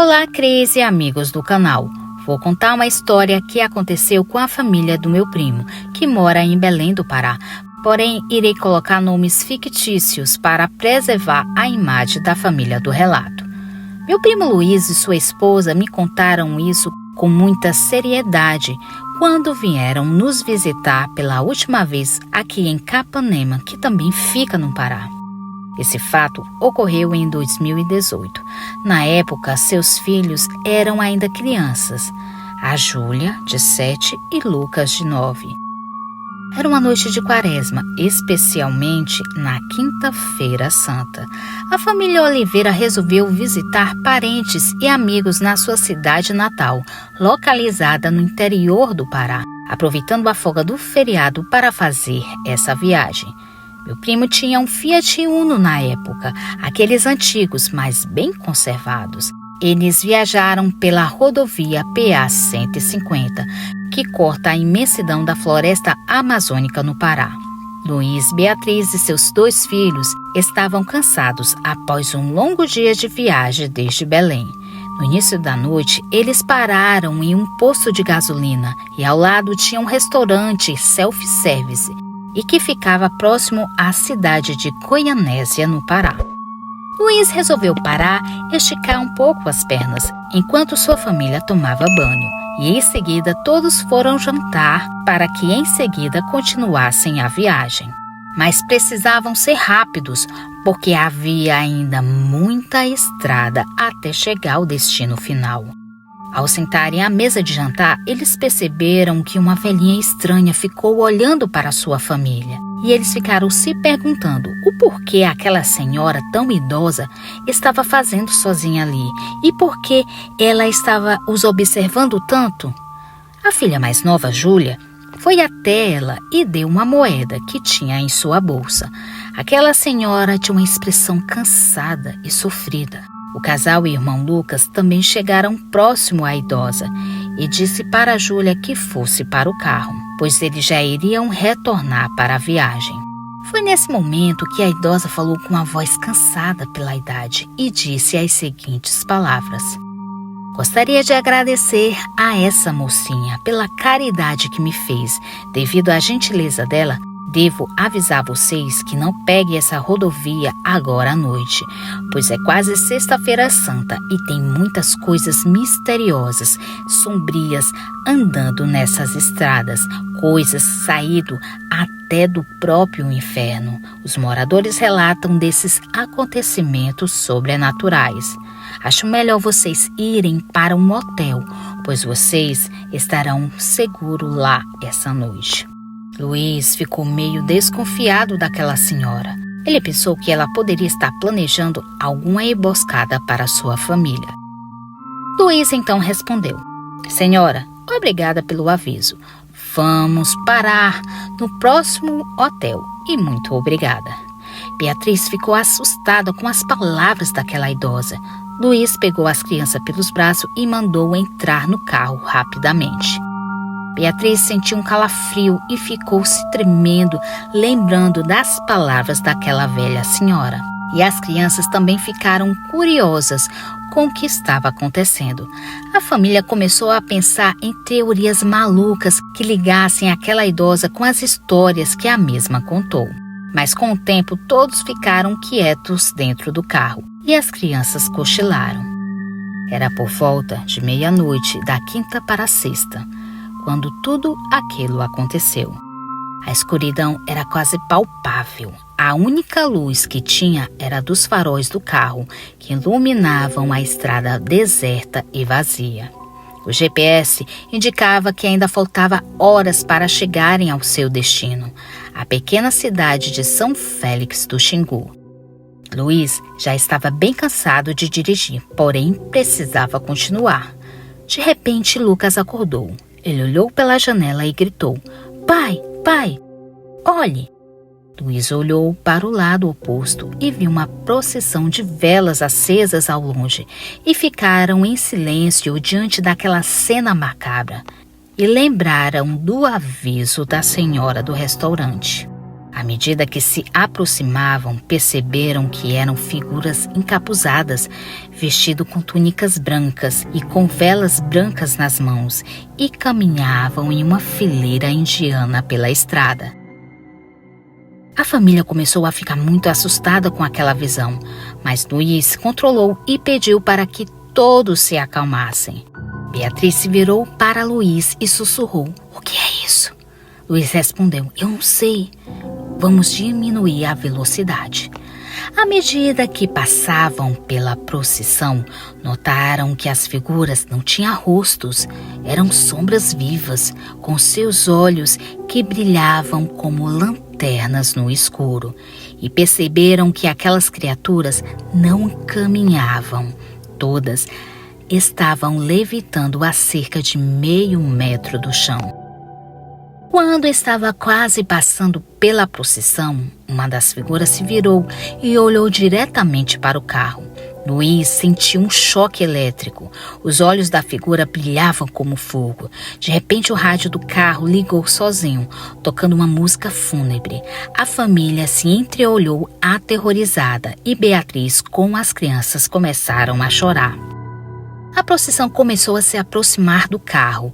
Olá, Cris e amigos do canal. Vou contar uma história que aconteceu com a família do meu primo, que mora em Belém do Pará. Porém, irei colocar nomes fictícios para preservar a imagem da família do relato. Meu primo Luiz e sua esposa me contaram isso com muita seriedade quando vieram nos visitar pela última vez aqui em Capanema, que também fica no Pará. Esse fato ocorreu em 2018. Na época, seus filhos eram ainda crianças, a Júlia, de 7, e Lucas, de 9. Era uma noite de quaresma, especialmente na Quinta-feira Santa. A família Oliveira resolveu visitar parentes e amigos na sua cidade natal, localizada no interior do Pará, aproveitando a folga do feriado para fazer essa viagem. Meu primo tinha um Fiat Uno na época, aqueles antigos, mas bem conservados. Eles viajaram pela rodovia PA-150, que corta a imensidão da floresta amazônica no Pará. Luiz, Beatriz e seus 2 filhos estavam cansados após um longo dia de viagem desde Belém. No início da noite, eles pararam em um posto de gasolina e ao lado tinha um restaurante self-service e que ficava próximo à cidade de Goianésia, no Pará. Luiz resolveu parar e esticar um pouco as pernas, enquanto sua família tomava banho. E em seguida todos foram jantar para que em seguida continuassem a viagem. Mas precisavam ser rápidos, porque havia ainda muita estrada até chegar ao destino final. Ao sentarem à mesa de jantar, eles perceberam que uma velhinha estranha ficou olhando para sua família. E eles ficaram se perguntando o porquê aquela senhora tão idosa estava fazendo sozinha ali e por que ela estava os observando tanto. A filha mais nova, Júlia, foi até ela e deu uma moeda que tinha em sua bolsa. Aquela senhora tinha uma expressão cansada e sofrida. O casal e o irmão Lucas também chegaram próximo à idosa e disse para a Júlia que fosse para o carro, pois eles já iriam retornar para a viagem. Foi nesse momento que a idosa falou com uma voz cansada pela idade e disse as seguintes palavras: "Gostaria de agradecer a essa mocinha pela caridade que me fez. Devido à gentileza dela, devo avisar vocês que não peguem essa rodovia agora à noite, pois é quase Sexta-feira Santa e tem muitas coisas misteriosas, sombrias andando nessas estradas, coisas saído até do próprio inferno. Os moradores relatam desses acontecimentos sobrenaturais. Acho melhor vocês irem para um motel, pois vocês estarão seguros lá essa noite." Luiz ficou meio desconfiado daquela senhora. Ele pensou que ela poderia estar planejando alguma emboscada para sua família. Luiz então respondeu: "Senhora, obrigada pelo aviso. Vamos parar no próximo hotel e muito obrigada." Beatriz ficou assustada com as palavras daquela idosa. Luiz pegou as crianças pelos braços e mandou entrar no carro rapidamente. Beatriz sentiu um calafrio e ficou se tremendo, lembrando das palavras daquela velha senhora. E as crianças também ficaram curiosas com o que estava acontecendo. A família começou a pensar em teorias malucas que ligassem aquela idosa com as histórias que a mesma contou. Mas com o tempo todos ficaram quietos dentro do carro e as crianças cochilaram. Era por volta de meia-noite da quinta para a sexta, quando tudo aquilo aconteceu. A escuridão era quase palpável. A única luz que tinha era dos faróis do carro, que iluminavam a estrada deserta e vazia. O GPS indicava que ainda faltava horas para chegarem ao seu destino, a pequena cidade de São Félix do Xingu. Luiz já estava bem cansado de dirigir, porém precisava continuar. De repente, Lucas acordou. Ele olhou pela janela e gritou: "Pai, pai, olhe!" Luiz olhou para o lado oposto e viu uma procissão de velas acesas ao longe e ficaram em silêncio diante daquela cena macabra e lembraram do aviso da senhora do restaurante. À medida que se aproximavam, perceberam que eram figuras encapuzadas, vestidas com túnicas brancas e com velas brancas nas mãos, e caminhavam em uma fileira indiana pela estrada. A família começou a ficar muito assustada com aquela visão, mas Luiz se controlou e pediu para que todos se acalmassem. Beatriz se virou para Luiz e sussurrou: "O que é isso?" Luiz respondeu: "Eu não sei. Vamos diminuir a velocidade." À medida que passavam pela procissão, notaram que as figuras não tinham rostos, eram sombras vivas, com seus olhos que brilhavam como lanternas no escuro, e perceberam que aquelas criaturas não caminhavam. Todas estavam levitando a cerca de meio metro do chão. Quando estava quase passando pela procissão, uma das figuras se virou e olhou diretamente para o carro. Luiz sentiu um choque elétrico. Os olhos da figura brilhavam como fogo. De repente, o rádio do carro ligou sozinho, tocando uma música fúnebre. A família se entreolhou aterrorizada e Beatriz, com as crianças, começaram a chorar. A procissão começou a se aproximar do carro,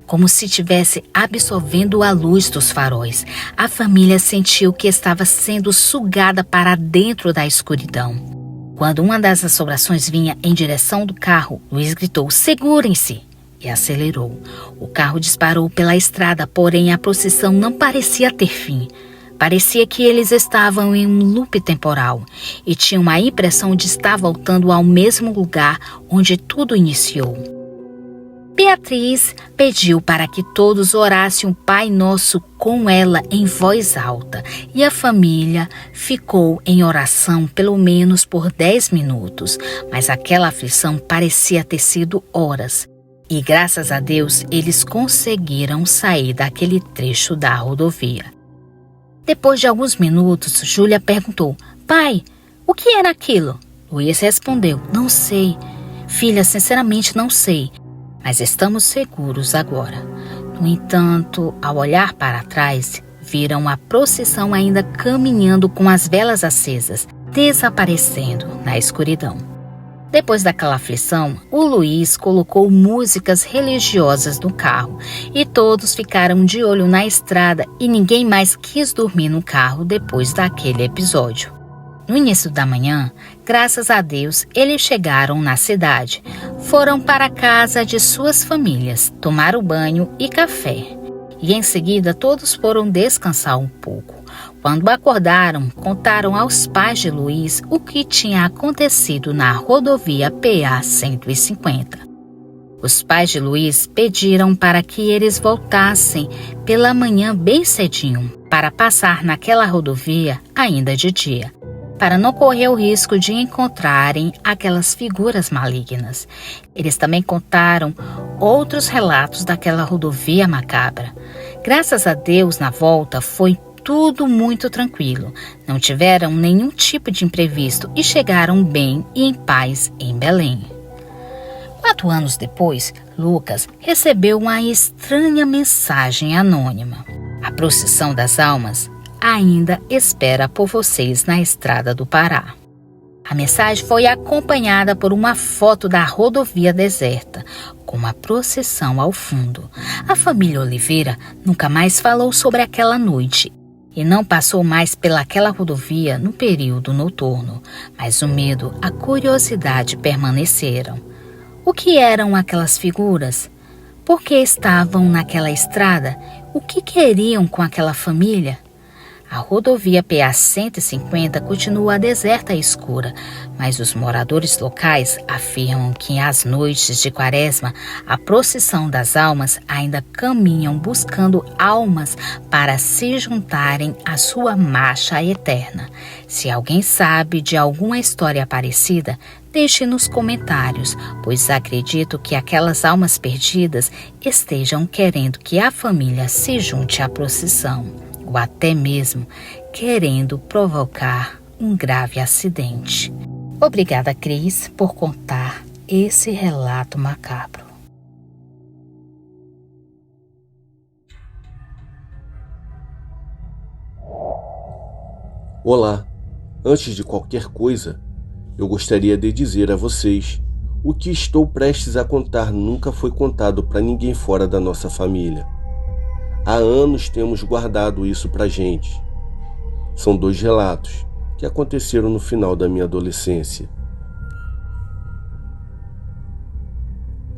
como se estivesse absorvendo a luz dos faróis. A família sentiu que estava sendo sugada para dentro da escuridão. Quando uma das assombrações vinha em direção do carro, Luiz gritou: "Segurem-se!" e acelerou. O carro disparou pela estrada, porém a procissão não parecia ter fim. Parecia que eles estavam em um loop temporal e tinham a impressão de estar voltando ao mesmo lugar onde tudo iniciou. Beatriz pediu para que todos orassem o Pai Nosso com ela em voz alta, e a família ficou em oração pelo menos por 10 minutos, mas aquela aflição parecia ter sido horas. E graças a Deus eles conseguiram sair daquele trecho da rodovia. Depois de alguns minutos, Júlia perguntou: "Pai, o que era aquilo?" Luiz respondeu: "Não sei. Filha, sinceramente não sei. Mas estamos seguros agora." No entanto, ao olhar para trás, viram a procissão ainda caminhando com as velas acesas, desaparecendo na escuridão. Depois daquela aflição, o Luiz colocou músicas religiosas no carro e todos ficaram de olho na estrada e ninguém mais quis dormir no carro depois daquele episódio. No início da manhã, graças a Deus, eles chegaram na cidade. Foram para a casa de suas famílias, tomaram banho e café. E em seguida todos foram descansar um pouco. Quando acordaram, contaram aos pais de Luiz o que tinha acontecido na rodovia PA 150. Os pais de Luiz pediram para que eles voltassem pela manhã bem cedinho, para passar naquela rodovia ainda de dia, para não correr o risco de encontrarem aquelas figuras malignas. Eles também contaram outros relatos daquela rodovia macabra. Graças a Deus, na volta foi tudo muito tranquilo. Não tiveram nenhum tipo de imprevisto e chegaram bem e em paz em Belém. 4 anos depois, Lucas recebeu uma estranha mensagem anônima. A procissão das almas ainda espera por vocês na estrada do Pará. A mensagem foi acompanhada por uma foto da rodovia deserta, com uma procissão ao fundo. A família Oliveira nunca mais falou sobre aquela noite e não passou mais pelaquela rodovia no período noturno, mas o medo, a curiosidade permaneceram. O que eram aquelas figuras? Por que estavam naquela estrada? O que queriam com aquela família? A rodovia PA 150 continua deserta e escura, mas os moradores locais afirmam que às noites de Quaresma, a procissão das almas ainda caminham buscando almas para se juntarem à sua marcha eterna. Se alguém sabe de alguma história parecida, deixe nos comentários, pois acredito que aquelas almas perdidas estejam querendo que a família se junte à procissão, ou até mesmo querendo provocar um grave acidente. Obrigada, Cris, por contar esse relato macabro. Olá, antes de qualquer coisa, eu gostaria de dizer a vocês: o que estou prestes a contar nunca foi contado para ninguém fora da nossa família. Há anos temos guardado isso pra gente. São 2 relatos que aconteceram no final da minha adolescência.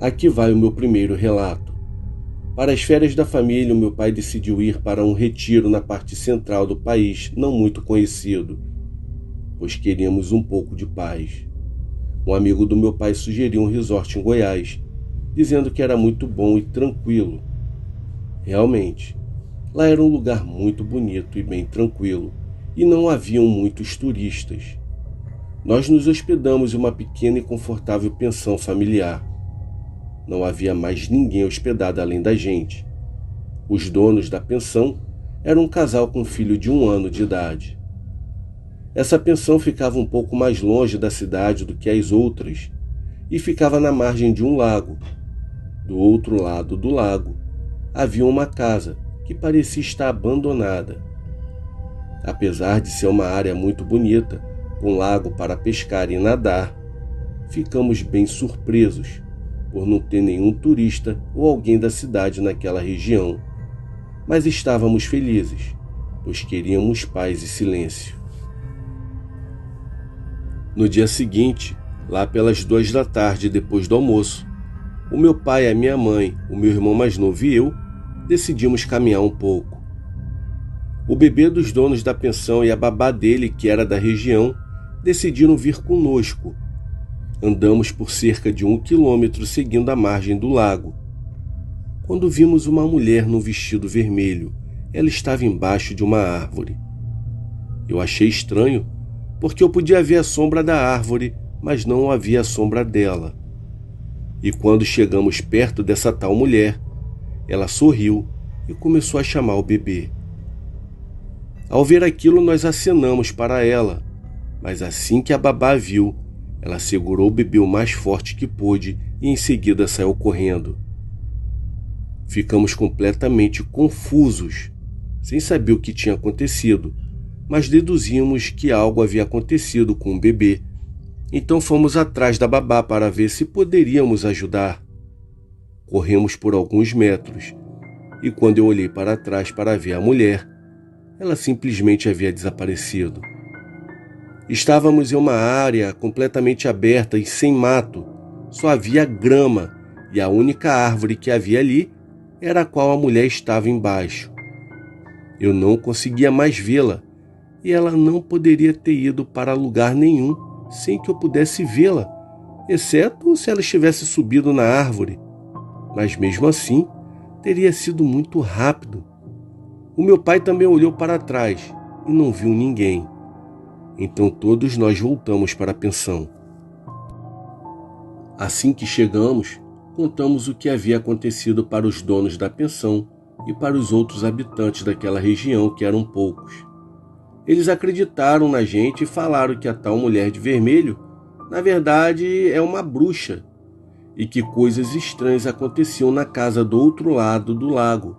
Aqui vai o meu primeiro relato. Para as férias da família, o meu pai decidiu ir para um retiro na parte central do país, não muito conhecido, pois queríamos um pouco de paz. Um amigo do meu pai sugeriu um resort em Goiás, dizendo que era muito bom e tranquilo. Realmente, lá era um lugar muito bonito e bem tranquilo, e não haviam muitos turistas. Nós nos hospedamos em uma pequena e confortável pensão familiar. Não havia mais ninguém hospedado além da gente. Os donos da pensão eram um casal com um filho de 1 ano de idade. Essa pensão ficava um pouco mais longe da cidade do que as outras e ficava na margem de um lago. Do outro lado do lago havia uma casa que parecia estar abandonada. Apesar de ser uma área muito bonita, com lago para pescar e nadar, ficamos bem surpresos por não ter nenhum turista ou alguém da cidade naquela região. Mas estávamos felizes, pois queríamos paz e silêncio. No dia seguinte, lá pelas 2 da tarde depois do almoço, o meu pai, a minha mãe, o meu irmão mais novo e eu decidimos caminhar um pouco. O bebê dos donos da pensão e a babá dele, que era da região, decidiram vir conosco. Andamos por cerca de 1 quilômetro seguindo a margem do lago, quando vimos uma mulher num vestido vermelho. Ela estava embaixo de uma árvore. Eu achei estranho, porque eu podia ver a sombra da árvore, mas não havia a sombra dela. E quando chegamos perto dessa tal mulher, ela sorriu e começou a chamar o bebê. Ao ver aquilo, nós acenamos para ela, mas assim que a babá viu, ela segurou o bebê o mais forte que pôde e em seguida saiu correndo. Ficamos completamente confusos, sem saber o que tinha acontecido, mas deduzimos que algo havia acontecido com o bebê. Então fomos atrás da babá para ver se poderíamos ajudar. Corremos por alguns metros e quando eu olhei para trás para ver a mulher, ela simplesmente havia desaparecido. Estávamos em uma área completamente aberta e sem mato, só havia grama e a única árvore que havia ali era a qual a mulher estava embaixo. Eu não conseguia mais vê-la e ela não poderia ter ido para lugar nenhum sem que eu pudesse vê-la, exceto se ela estivesse subido na árvore. Mas mesmo assim, teria sido muito rápido. O meu pai também olhou para trás e não viu ninguém. Então todos nós voltamos para a pensão. Assim que chegamos, contamos o que havia acontecido para os donos da pensão e para os outros habitantes daquela região, que eram poucos. Eles acreditaram na gente e falaram que a tal mulher de vermelho, na verdade, é uma bruxa e que coisas estranhas aconteciam na casa do outro lado do lago.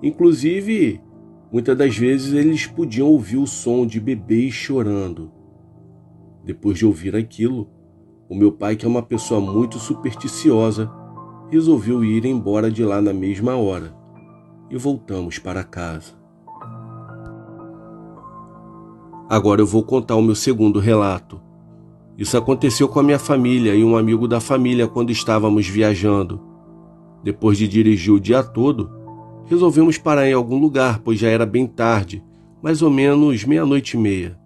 Inclusive, muitas das vezes eles podiam ouvir o som de bebês chorando. Depois de ouvir aquilo, o meu pai, que é uma pessoa muito supersticiosa, resolveu ir embora de lá na mesma hora e voltamos para casa. Agora eu vou contar o meu segundo relato. Isso aconteceu com a minha família e um amigo da família quando estávamos viajando. Depois de dirigir o dia todo, resolvemos parar em algum lugar, pois já era bem tarde, mais ou menos 00:30.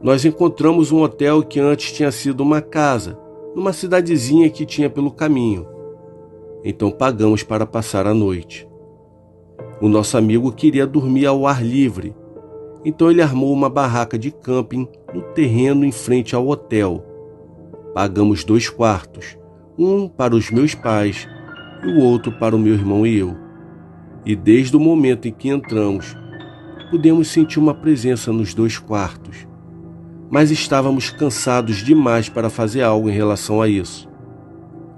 Nós encontramos um hotel que antes tinha sido uma casa, numa cidadezinha que tinha pelo caminho. Então pagamos para passar a noite. O nosso amigo queria dormir ao ar livre, então ele armou uma barraca de camping no terreno em frente ao hotel. Pagamos 2 quartos, um para os meus pais e o outro para o meu irmão e eu. E desde o momento em que entramos, pudemos sentir uma presença nos 2 quartos. Mas estávamos cansados demais para fazer algo em relação a isso.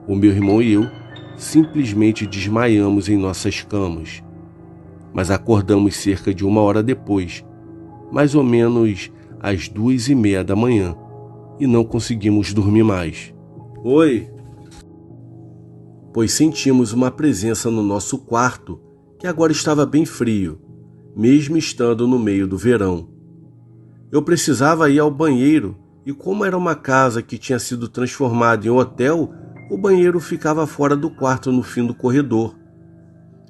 O meu irmão e eu simplesmente desmaiamos em nossas camas. Mas acordamos cerca de 1 hora depois, mais ou menos às 2:30 da manhã, e não conseguimos dormir mais. Oi! Pois sentimos uma presença no nosso quarto, que agora estava bem frio, mesmo estando no meio do verão. Eu precisava ir ao banheiro, e como era uma casa que tinha sido transformada em hotel, o banheiro ficava fora do quarto no fim do corredor.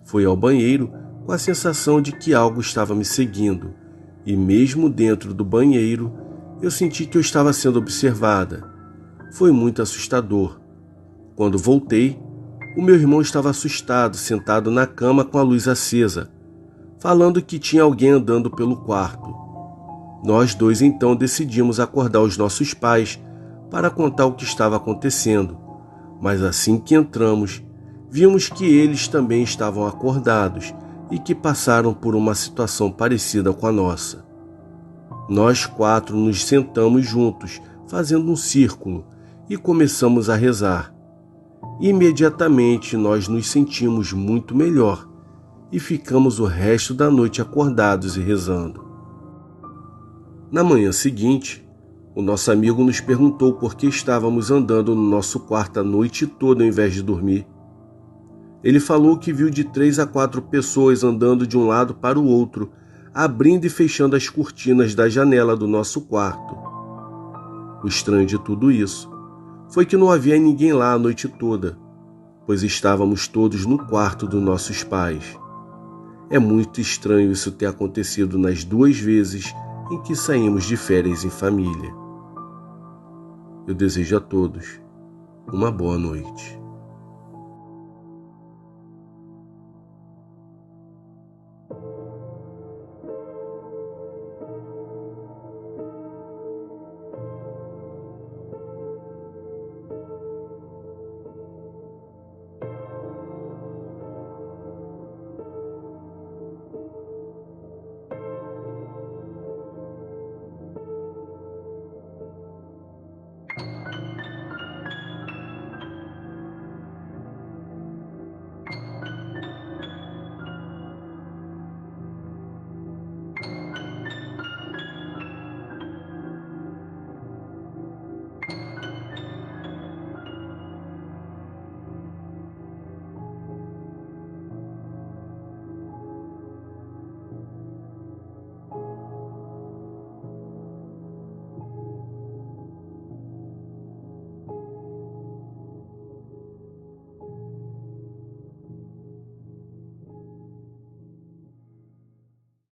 Fui ao banheiro com a sensação de que algo estava me seguindo, e mesmo dentro do banheiro, eu senti que eu estava sendo observada. Foi muito assustador. Quando voltei, o meu irmão estava assustado, sentado na cama com a luz acesa, falando que tinha alguém andando pelo quarto. Nós dois então decidimos acordar os nossos pais para contar o que estava acontecendo, mas assim que entramos, vimos que eles também estavam acordados e que passaram por uma situação parecida com a nossa. Nós 4 nos sentamos juntos, fazendo um círculo, e começamos a rezar. Imediatamente nós nos sentimos muito melhor e ficamos o resto da noite acordados e rezando. Na manhã seguinte, o nosso amigo nos perguntou por que estávamos andando no nosso quarto a noite toda ao invés de dormir. Ele falou que viu de 3 a 4 pessoas andando de um lado para o outro, abrindo e fechando as cortinas da janela do nosso quarto. O estranho de tudo isso foi que não havia ninguém lá a noite toda, pois estávamos todos no quarto dos nossos pais. É muito estranho isso ter acontecido nas 2 vezes em que saímos de férias em família. Eu desejo a todos uma boa noite.